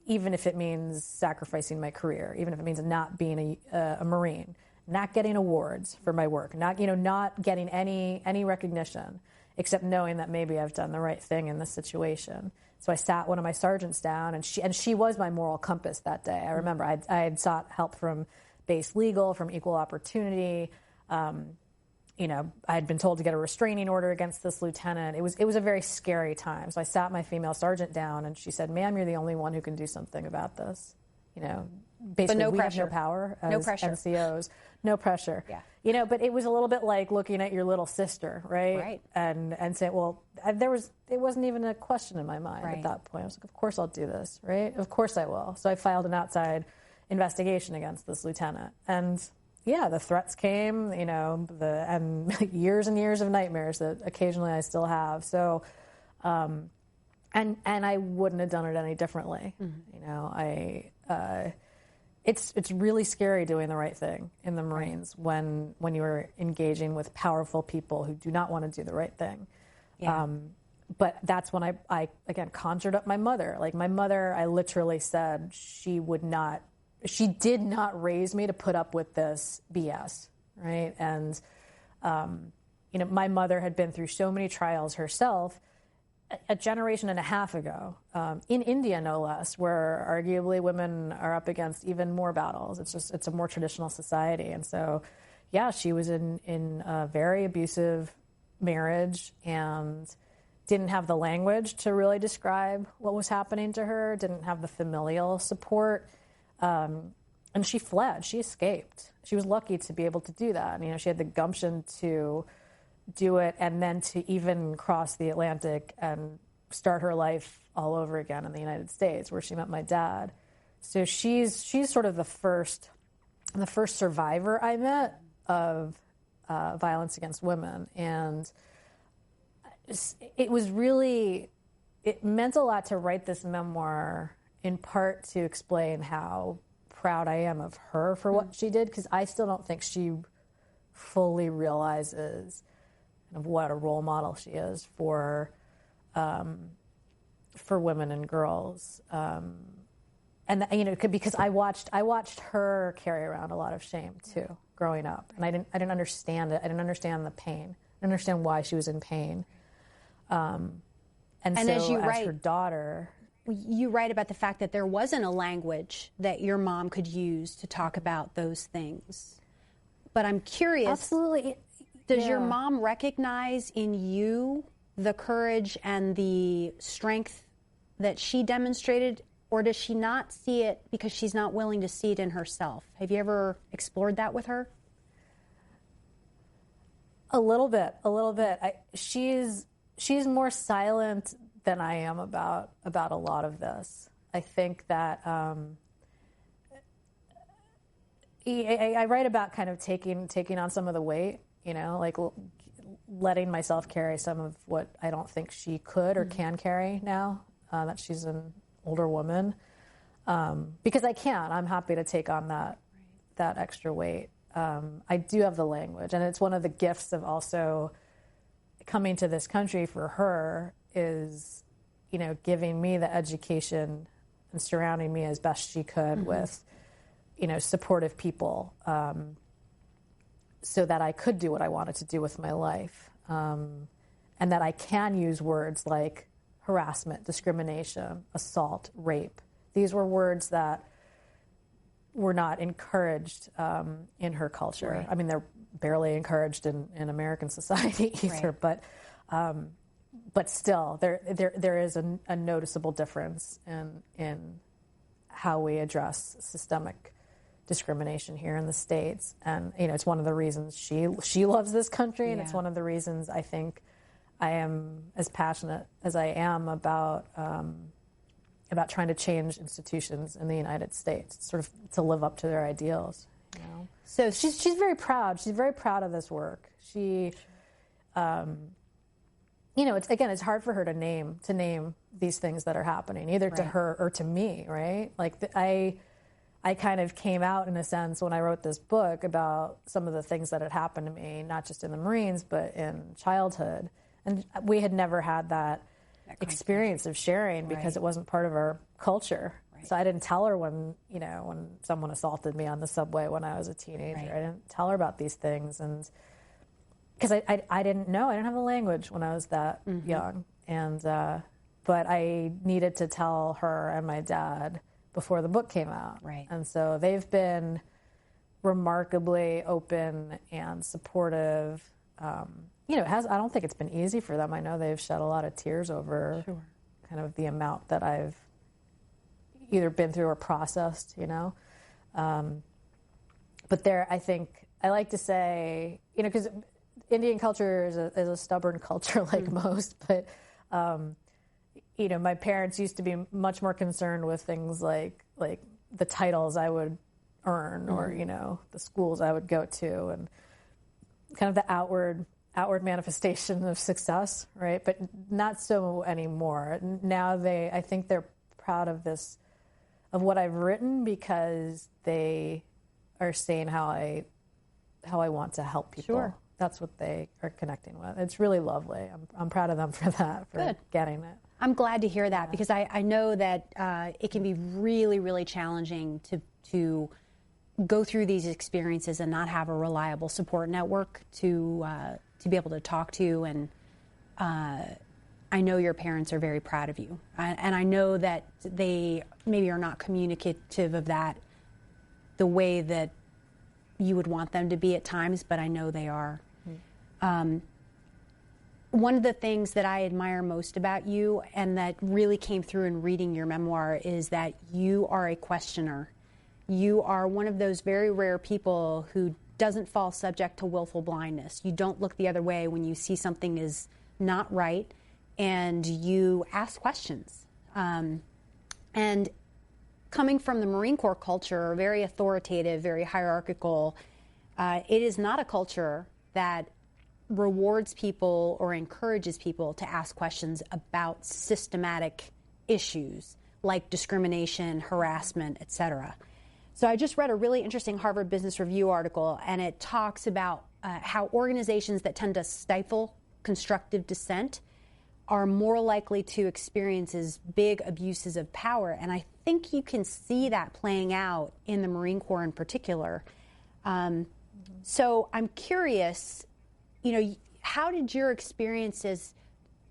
Even if it means sacrificing my career, even if it means not being a Marine, not getting awards for my work, not getting any recognition, except knowing that maybe I've done the right thing in this situation. So I sat one of my sergeants down, and she was my moral compass that day. I remember I had sought help from base legal, from equal opportunity. I had been told to get a restraining order against this lieutenant. It was a very scary time. So I sat my female sergeant down, and she said, "Ma'am, you're the only one who can do something about this." Basically, no we pressure. have no power as No pressure. NCOs. No pressure. Yeah. But it was a little bit like looking at your little sister, right? Right. And saying, well, it wasn't even a question in my mind at that point. I was like, of course I'll do this, right? Of course I will. So I filed an investigation against this lieutenant. And yeah, the threats came, and years and years of nightmares that occasionally I still have. So, and I wouldn't have done it any differently. It's really scary doing the right thing in the Marines when you're engaging with powerful people who do not want to do the right thing. Yeah. But that's when I again conjured up my mother. Like my mother, I literally said she did not raise me to put up with this BS, right? And my mother had been through so many trials herself. A generation and a half ago, in India no less, where arguably women are up against even more battles. It's a more traditional society. And so, yeah, she was in a very abusive marriage and didn't have the language to really describe what was happening to her, didn't have the familial support. And she fled, she escaped. She was lucky to be able to do that. She had the gumption to do it and then to even cross the Atlantic and start her life all over again in the United States, where she met my dad. So she's sort of the first survivor I met of violence against women. And it meant a lot to write this memoir, in part to explain how proud I am of her for what she did, because I still don't think she fully realizes of what a role model she is for women and girls, because I watched her carry around a lot of shame too growing up, and I didn't understand it. I didn't understand the pain. I didn't understand why she was in pain. And so as her daughter, you write about the fact that there wasn't a language that your mom could use to talk about those things. But I'm curious. Absolutely. Does your mom recognize in you the courage and the strength that she demonstrated, or does she not see it because she's not willing to see it in herself? Have you ever explored that with her? A little bit. She's more silent than I am about a lot of this. I think that I write about kind of taking on some of the weight. Like letting myself carry some of what I don't think she could or can carry now that she's an older woman. Because I can. I'm happy to take on that extra weight. I do have the language, and it's one of the gifts of also coming to this country for her is, giving me the education and surrounding me as best she could with, supportive people. So that I could do what I wanted to do with my life. And that I can use words like harassment, discrimination, assault, rape. These were words that were not encouraged in her culture. Right. I mean, they're barely encouraged in American society either, Right. but still, there is a noticeable difference in how we address systemic discrimination here in the States. And, it's one of the reasons she loves this country, and it's one of the reasons I think I am as passionate as I am about trying to change institutions in the United States, sort of to live up to their ideals. So she's very proud. She's very proud of this work. She, it's hard for her to name these things that are happening, either to her or to me, right? Like I kind of came out in a sense when I wrote this book about some of the things that had happened to me, not just in the Marines, but in childhood. And we had never had that experience of sharing because it wasn't part of our culture. Right. So I didn't tell her when someone assaulted me on the subway when I was a teenager. Right. I didn't tell her about these things, and because I didn't know, I didn't have the language when I was that young, and but I needed to tell her and my dad before the book came out. Right. And so they've been remarkably open and supportive. I don't think it's been easy for them. I know they've shed a lot of tears over kind of the amount that I've either been through or processed, But I think, I like to say, because Indian culture is a stubborn culture like most, but, my parents used to be much more concerned with things like the titles I would earn or, the schools I would go to and kind of the outward manifestation of success, right? But not so anymore. Now I think they're proud of what I've written, because they are seeing how I want to help people. Sure. That's what they are connecting with. It's really lovely. I'm proud of them for that, for getting it. I'm glad to hear that, because I know that it can be really, really challenging to go through these experiences and not have a reliable support network to be able to talk to. And I know your parents are very proud of you. And I know that they maybe are not communicative of that the way that you would want them to be at times, but I know they are. One of the things that I admire most about you, and that really came through in reading your memoir, is that you are a questioner. You are one of those very rare people who doesn't fall subject to willful blindness. You don't look the other way when you see something is not right, and you ask questions. And coming from the Marine Corps culture, very authoritative, very hierarchical, it is not a culture that rewards people or encourages people to ask questions about systematic issues like discrimination, harassment, etc. So I just read a really interesting Harvard Business Review article, and it talks about how organizations that tend to stifle constructive dissent are more likely to experience as big abuses of power. And I think you can see that playing out in the Marine Corps in particular. So I'm curious, how did your experiences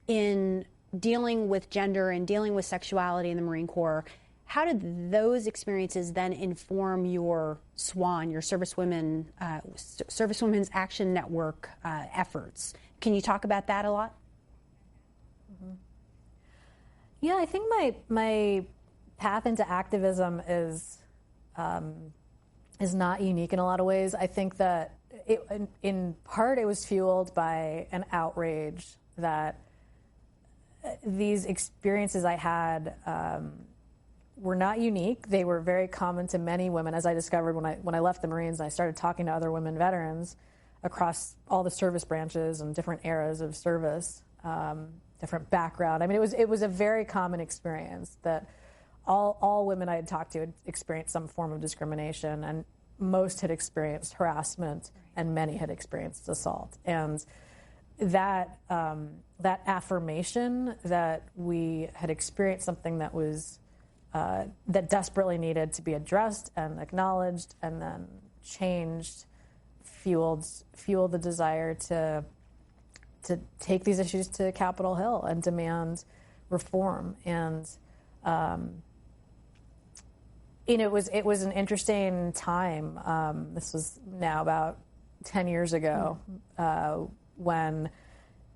in dealing with gender and dealing with sexuality in the Marine Corps, how did those experiences then inform your SWAN, your Servicewomen's Action Network efforts? Can you talk about that a lot? Yeah, I think my path into activism is not unique in a lot of ways. I think that in part it was fueled by an outrage that these experiences I had were not unique. They were very common to many women, as I discovered when I left the Marines and I started talking to other women veterans across all the service branches and different eras of service, different background. I mean, it was a very common experience that all women I had talked to had experienced some form of discrimination, and most had experienced harassment, and many had experienced assault. And that affirmation that we had experienced something that was that desperately needed to be addressed and acknowledged and then changed fueled the desire to take these issues to Capitol Hill and demand reform. And it was an interesting time. This was now about 10 years ago, when,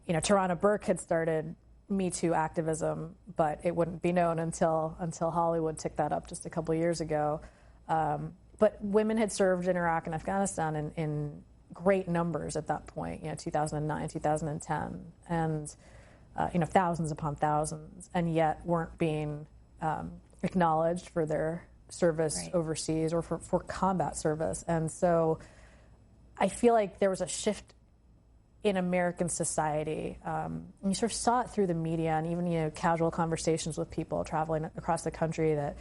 Tarana Burke had started Me Too activism, but it wouldn't be known until Hollywood took that up just a couple years ago. But women had served in Iraq and Afghanistan in great numbers at that point, 2009, 2010, and thousands upon thousands, and yet weren't being acknowledged for their service overseas or for combat service. And so I feel like there was a shift in American society. And you sort of saw it through the media and even, casual conversations with people traveling across the country, that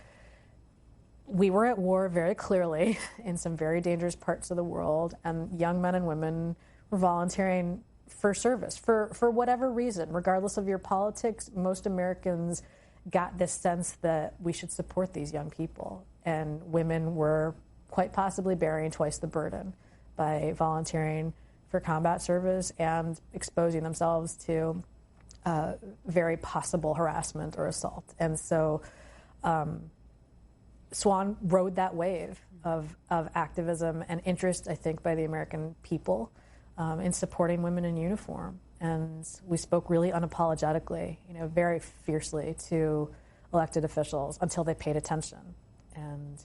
we were at war very clearly in some very dangerous parts of the world, and young men and women were volunteering for service for whatever reason, regardless of your politics. Most Americans got this sense that we should support these young people, and women were quite possibly bearing twice the burden by volunteering for combat service and exposing themselves to very possible harassment or assault. And so Swan rode that wave of activism and interest, I think, by the American people in supporting women in uniform. And we spoke really unapologetically, very fiercely to elected officials until they paid attention. And,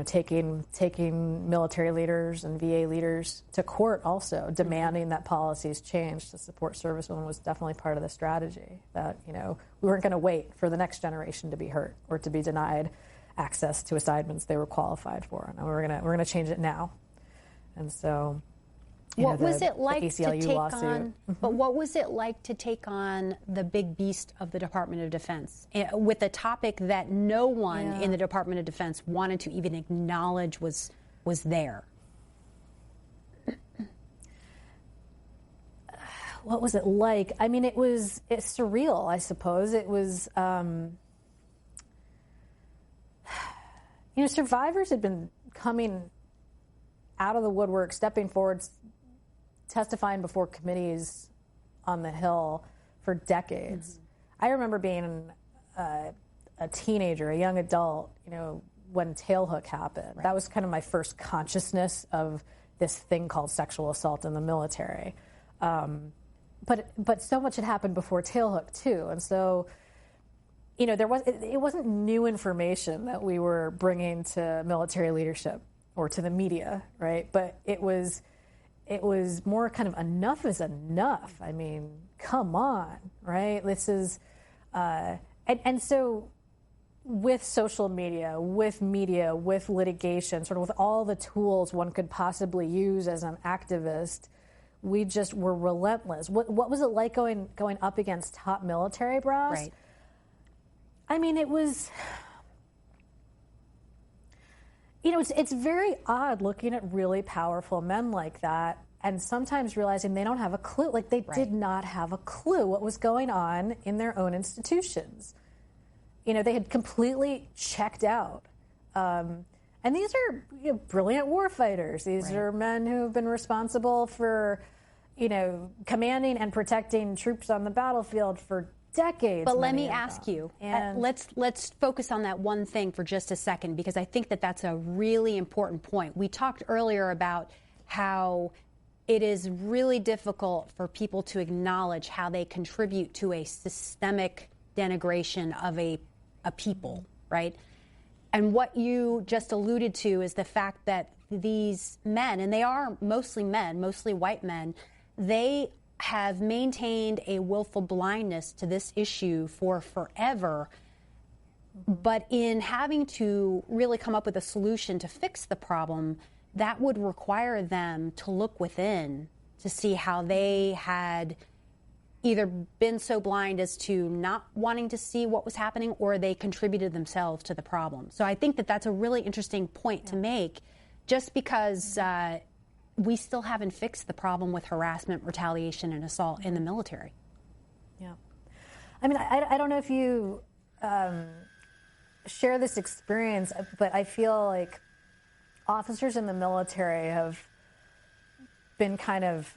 taking military leaders and VA leaders to court also, demanding that policies change to support servicewomen was definitely part of the strategy. That, we weren't going to wait for the next generation to be hurt or to be denied access to assignments they were qualified for. And we're gonna change it now. And so, what was it like to take on? But what was it like to take on the big beast of the Department of Defense with a topic that no one in the Department of Defense wanted to even acknowledge was there? What was it like? I mean, it's surreal, I suppose. It was, survivors had been coming out of the woodwork, stepping forward, testifying before committees on the Hill for decades. I remember being a teenager, a young adult, when Tailhook happened. That was kind of my first consciousness of this thing called sexual assault in the military. But so much had happened before Tailhook too, and so it wasn't new information that we were bringing to military leadership or to the media, right? But it was more kind of enough is enough. I mean, come on, right? This is, and so with social media, with litigation, sort of with all the tools one could possibly use as an activist, we just were relentless. What was it like going up against top military brass? Right. I mean, it was, it's very odd looking at really powerful men like that and sometimes realizing they don't have a clue. Like, they did not have a clue what was going on in their own institutions. They had completely checked out. And these are brilliant war fighters. These are men who have been responsible for, commanding and protecting troops on the battlefield for decades. But let me ask you, let's focus on that one thing for just a second, because I think that's a really important point. We talked earlier about how it is really difficult for people to acknowledge how they contribute to a systemic denigration of a people, right? And what you just alluded to is the fact that these men, and they are mostly men, mostly white men, they have maintained a willful blindness to this issue for forever. But in having to really come up with a solution to fix the problem, that would require them to look within to see how they had either been so blind as to not wanting to see what was happening, or they contributed themselves to the problem. So I think that's a really interesting point to make, just because we still haven't fixed the problem with harassment, retaliation, and assault in the military. Yeah. I mean, I don't know if you share this experience, but I feel like officers in the military have been kind of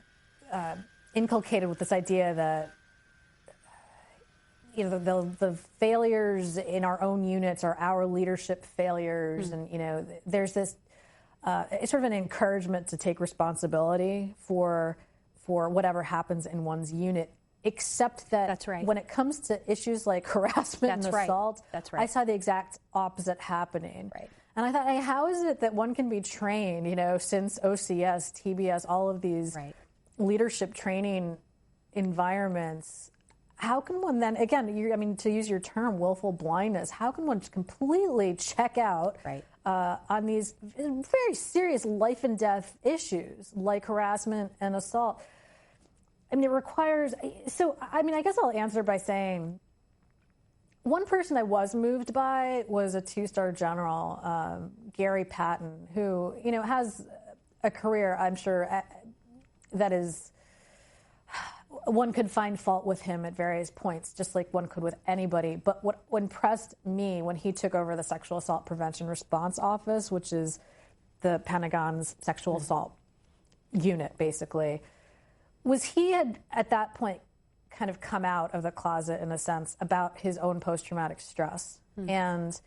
inculcated with this idea that, the failures in our own units are our leadership failures, and there's this it's sort of an encouragement to take responsibility for whatever happens in one's unit. Except that That's right. when it comes to issues like harassment That's and right. assault, That's right. I saw the exact opposite happening. Right. And I thought, hey, how is it that one can be trained, since OCS, TBS, all of these Right. leadership training environments, how can one then, again, to use your term, willful blindness, how can one completely check out Right. On these very serious life and death issues like harassment and assault? It requires, I guess I'll answer by saying one person I was moved by was a 2-star general, Gary Patton, who, has a career, I'm sure, that is, one could find fault with him at various points, just like one could with anybody. But what impressed me when he took over the Sexual Assault Prevention Response Office, which is the Pentagon's sexual assault unit, basically, was he had, at that point, kind of come out of the closet, in a sense, about his own post-traumatic stress. And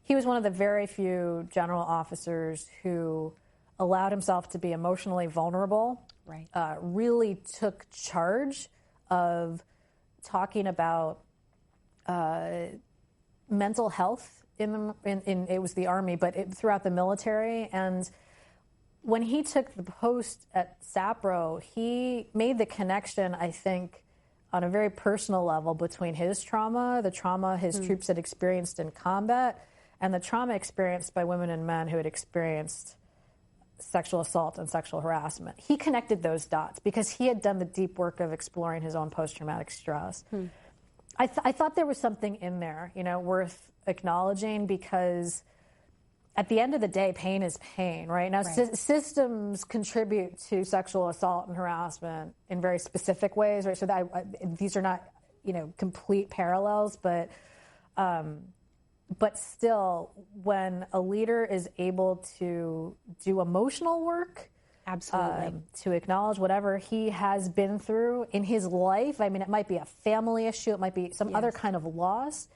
he was one of the very few general officers who allowed himself to be emotionally vulnerable, Right. Really took charge of talking about mental health in it was the Army, but throughout the military. And when he took the post at SAPRO, he made the connection, I think, on a very personal level between his trauma, the trauma his troops had experienced in combat, and the trauma experienced by women and men who had experienced sexual assault and sexual harassment. He connected those dots because he had done the deep work of exploring his own post-traumatic stress. I thought there was something in there, worth acknowledging, because at the end of the day, pain is pain, right? Now, Right. Systems contribute to sexual assault and harassment in very specific ways, right? So these are not, complete parallels, but still, when a leader is able to do emotional work, Absolutely. to acknowledge whatever he has been through in his life, it might be a family issue, it might be some other kind of loss,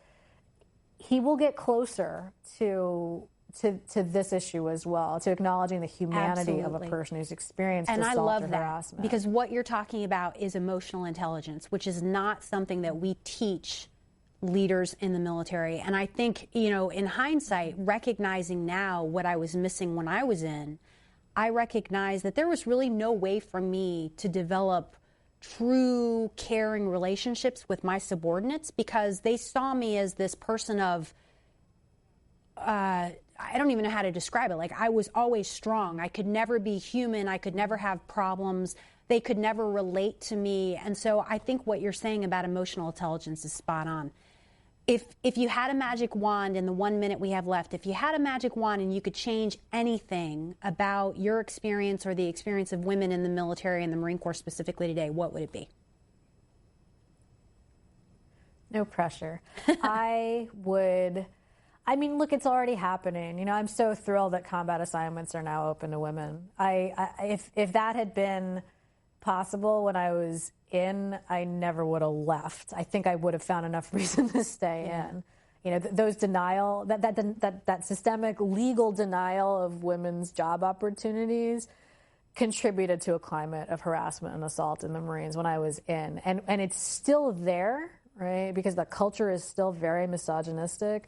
he will get closer to this issue as well, to acknowledging the humanity of a Absolutely. person who's experienced And I assault love or that, harassment. because what you're talking about is emotional intelligence, which is not something that we teach leaders in the military. And I think, in hindsight, recognizing now what I was missing when I was in, I recognized that there was really no way for me to develop true caring relationships with my subordinates, because they saw me as this person of, I don't even know how to describe it. Like, I was always strong. I could never be human. I could never have problems. They could never relate to me. And so I think what you're saying about emotional intelligence is spot on. If you had a magic wand in the 1 minute we have left, if you had a magic wand and you could change anything about your experience or the experience of women in the military and the Marine Corps specifically today, what would it be? No pressure. Look, it's already happening. I'm so thrilled that combat assignments are now open to women. If that had been possible when I was in, I never would have left. I think I would have found enough reason to stay in. Those denial, that systemic legal denial of women's job opportunities contributed to a climate of harassment and assault in the Marines when I was in. And it's still there, right? Because the culture is still very misogynistic.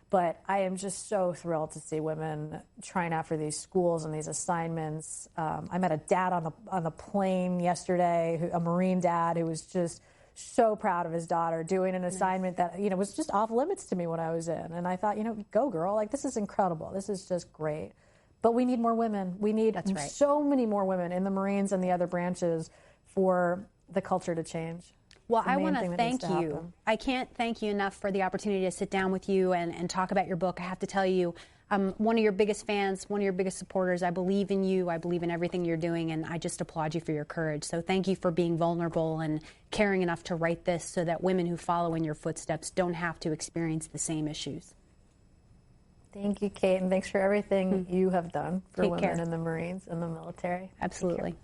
But I am just so thrilled to see women trying out for these schools and these assignments. I met a dad on the plane yesterday, a Marine dad, who was just so proud of his daughter doing an assignment that was just off limits to me when I was in. And I thought, go girl, like, this is incredible. This is just great. But we need more women. We need so many more women in the Marines and the other branches for the culture to change. Well, I want to thank you. I can't thank you enough for the opportunity to sit down with you and talk about your book. I have to tell you, I'm one of your biggest fans, one of your biggest supporters. I believe in you. I believe in everything you're doing, and I just applaud you for your courage. So thank you for being vulnerable and caring enough to write this so that women who follow in your footsteps don't have to experience the same issues. Thank you, Kate, and thanks for everything you have done for Take women care. in the Marines and the military. Absolutely.